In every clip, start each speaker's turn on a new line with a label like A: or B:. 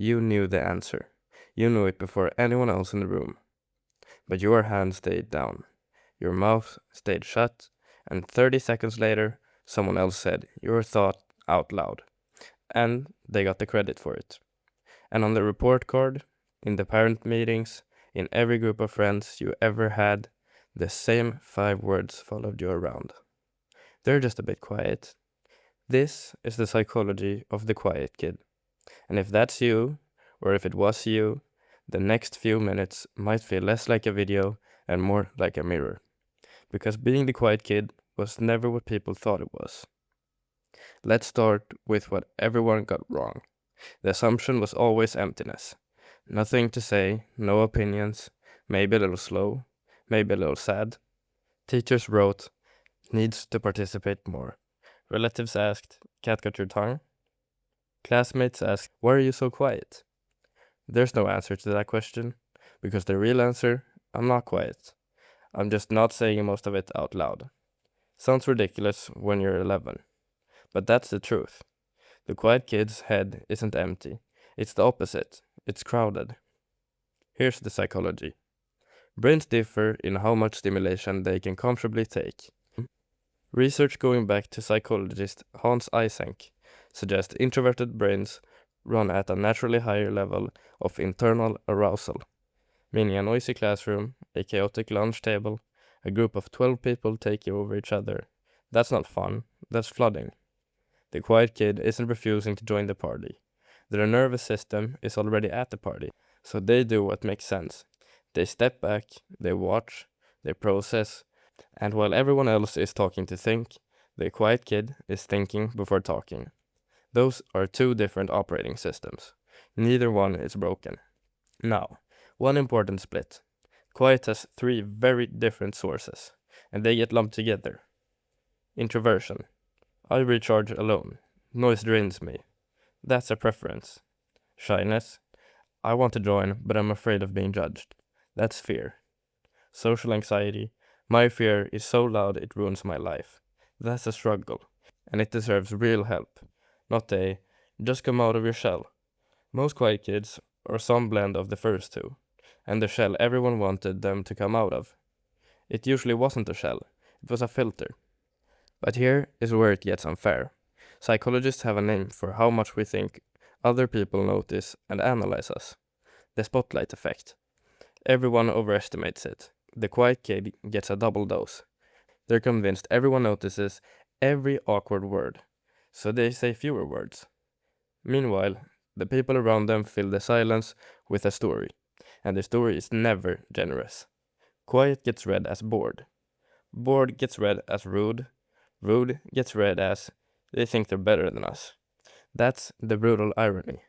A: You knew the answer. You knew it before anyone else in the room. But your hand stayed down. Your mouth stayed shut, and 30 seconds later, someone else said your thought out loud. And they got the credit for it. And on the report card, in the parent meetings, in every group of friends you ever had, the same 5 words followed you around. They're just a bit quiet. This is the psychology of the quiet kid. And if that's you, or if it was you, the next few minutes might feel less like a video and more like a mirror. Because being the quiet kid was never what people thought it was. Let's start with what everyone got wrong. The assumption was always emptiness. Nothing to say, no opinions, maybe a little slow, maybe a little sad. Teachers wrote, needs to participate more. Relatives asked, cat got your tongue? Classmates asked, why are you so quiet? There's no answer to that question, because the real answer, I'm not quiet. I'm just not saying most of it out loud. Sounds ridiculous when you're 11, but that's the truth. The quiet kid's head isn't empty. It's the opposite. It's crowded. Here's the psychology. Brains differ in how much stimulation they can comfortably take. Research going back to psychologist Hans Eysenck suggests introverted brains run at a naturally higher level of internal arousal, meaning a noisy classroom, a chaotic lunch table, a group of 12 people taking over each other. That's not fun, that's flooding. The quiet kid isn't refusing to join the party. Their nervous system is already at the party, so they do what makes sense. They step back, they watch, they process, and while everyone else is talking to think, the quiet kid is thinking before talking. Those are 2 different operating systems. Neither one is broken. Now, one important split. Quiet has 3 very different sources, and they get lumped together. Introversion. I recharge alone. Noise drains me. That's a preference. Shyness. I want to join, but I'm afraid of being judged. That's fear. Social anxiety. My fear is so loud it ruins my life. That's a struggle, and it deserves real help, not a just come out of your shell. Most quiet kids are some blend of the first 2, and the shell everyone wanted them to come out of. It usually wasn't a shell, it was a filter. But here is where it gets unfair. Psychologists have a name for how much we think other people notice and analyze us. The spotlight effect. Everyone overestimates it. The quiet kid gets a double dose. They're convinced everyone notices every awkward word, so they say fewer words. Meanwhile, the people around them fill the silence with a story, and the story is never generous. Quiet gets read as bored. Bored gets read as rude. Rude gets read as they think they're better than us. That's the brutal irony.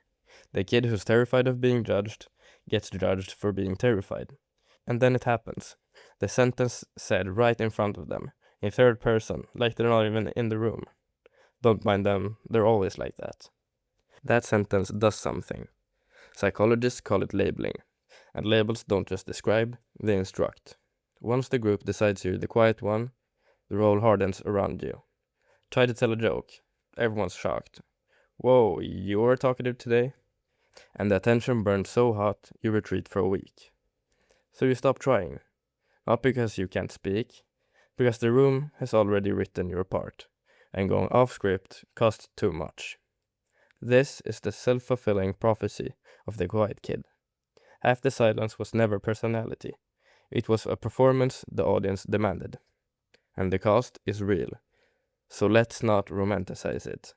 A: The kid who's terrified of being judged gets judged for being terrified. And then it happens. The sentence said right in front of them, in third person, like they're not even in the room. Don't mind them, they're always like that. That sentence does something. Psychologists call it labeling, and labels don't just describe, they instruct. Once the group decides you're the quiet one, the role hardens around you. Try to tell a joke. Everyone's shocked. Whoa, you're talkative today? And the attention burns so hot, you retreat for a week. So you stop trying. Not because you can't speak, because the room has already written your part, and going off script costs too much. This is the self-fulfilling prophecy of the quiet kid. Half the silence was never personality. It was a performance the audience demanded. And the cost is real. So let's not romanticize it.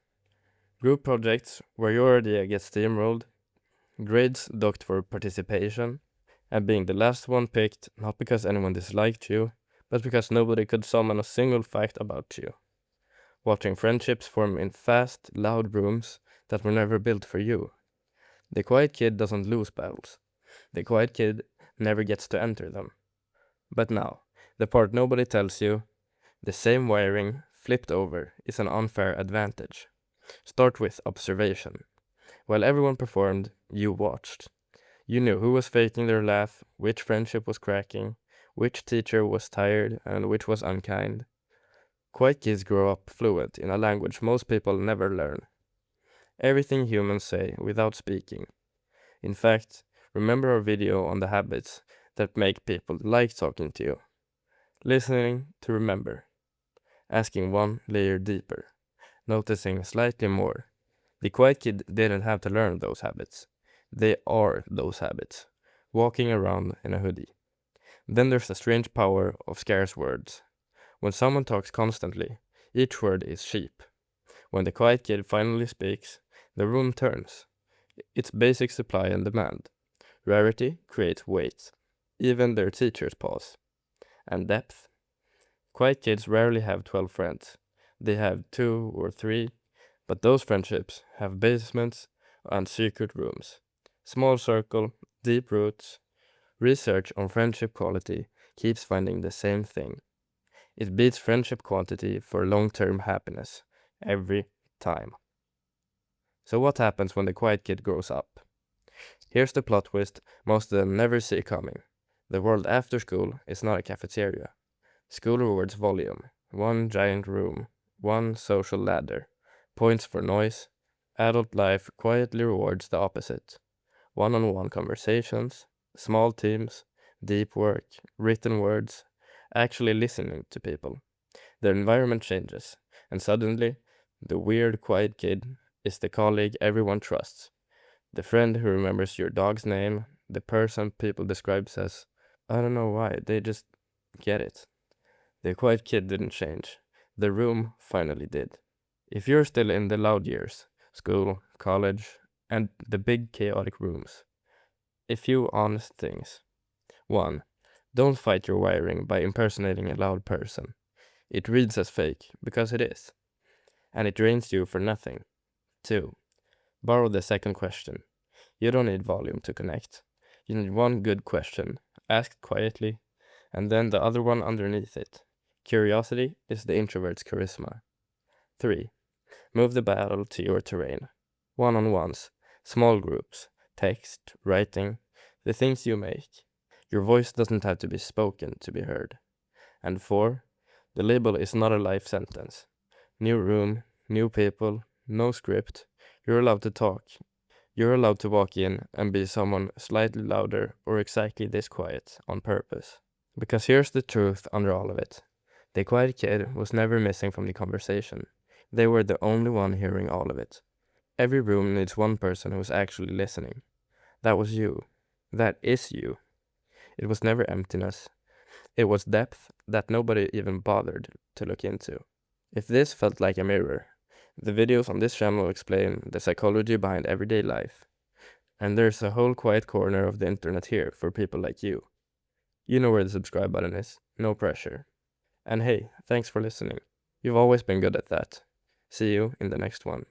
A: Group projects where your idea gets steamrolled, grades docked for participation, and being the last one picked not because anyone disliked you, but because nobody could summon a single fact about you. Watching friendships form in fast, loud rooms that were never built for you. The quiet kid doesn't lose battles. The quiet kid never gets to enter them. But now, the part nobody tells you, the same wiring, flipped over, is an unfair advantage. Start with observation. While everyone performed, you watched. You knew who was faking their laugh, which friendship was cracking, which teacher was tired, and which was unkind. Quiet kids grow up fluent in a language most people never learn. Everything humans say without speaking. In fact, remember our video on the habits that make people like talking to you. Listening to remember. Asking one layer deeper. Noticing slightly more. The quiet kid didn't have to learn those habits. They are those habits. Walking around in a hoodie. Then there's the strange power of scarce words. When someone talks constantly, each word is cheap. When the quiet kid finally speaks, the room turns. It's basic supply and demand. Rarity creates weight. Even their teachers pause. And depth. Quiet kids rarely have 12 friends. They have 2 or 3, but those friendships have basements and secret rooms. Small circle, deep roots. Research on friendship quality keeps finding the same thing. It beats friendship quantity for long-term happiness. Every time. So what happens when the quiet kid grows up? Here's the plot twist most of them never see coming. The world after school is not a cafeteria. School rewards volume. One giant room. One social ladder. Points for noise. Adult life quietly rewards the opposite. One-on-one conversations. Small teams. Deep work. Written words. Actually listening to people. The environment changes, and suddenly, the weird quiet kid is the colleague everyone trusts. The friend who remembers your dog's name, the person people describe as, I don't know why, they just get it. The quiet kid didn't change. The room finally did. If you're still in the loud years, school, college, and the big chaotic rooms, a few honest things. 1. Don't fight your wiring by impersonating a loud person. It reads as fake, because it is. And it drains you for nothing. 2. Borrow the second question. You don't need volume to connect. You need one good question, asked quietly, and then the other one underneath it. Curiosity is the introvert's charisma. 3. Move the battle to your terrain. One-on-ones, small groups, text, writing, the things you make. Your voice doesn't have to be spoken to be heard. And 4. The label is not a life sentence. New room, new people, no script. You're allowed to talk. You're allowed to walk in and be someone slightly louder or exactly this quiet on purpose. Because here's the truth under all of it. The quiet kid was never missing from the conversation. They were the only one hearing all of it. Every room needs one person who's actually listening. That was you. That is you. It was never emptiness. It was depth that nobody even bothered to look into. If this felt like a mirror, the videos on this channel explain the psychology behind everyday life. And there's a whole quiet corner of the internet here for people like you. You know where the subscribe button is, no pressure. And hey, thanks for listening. You've always been good at that. See you in the next one.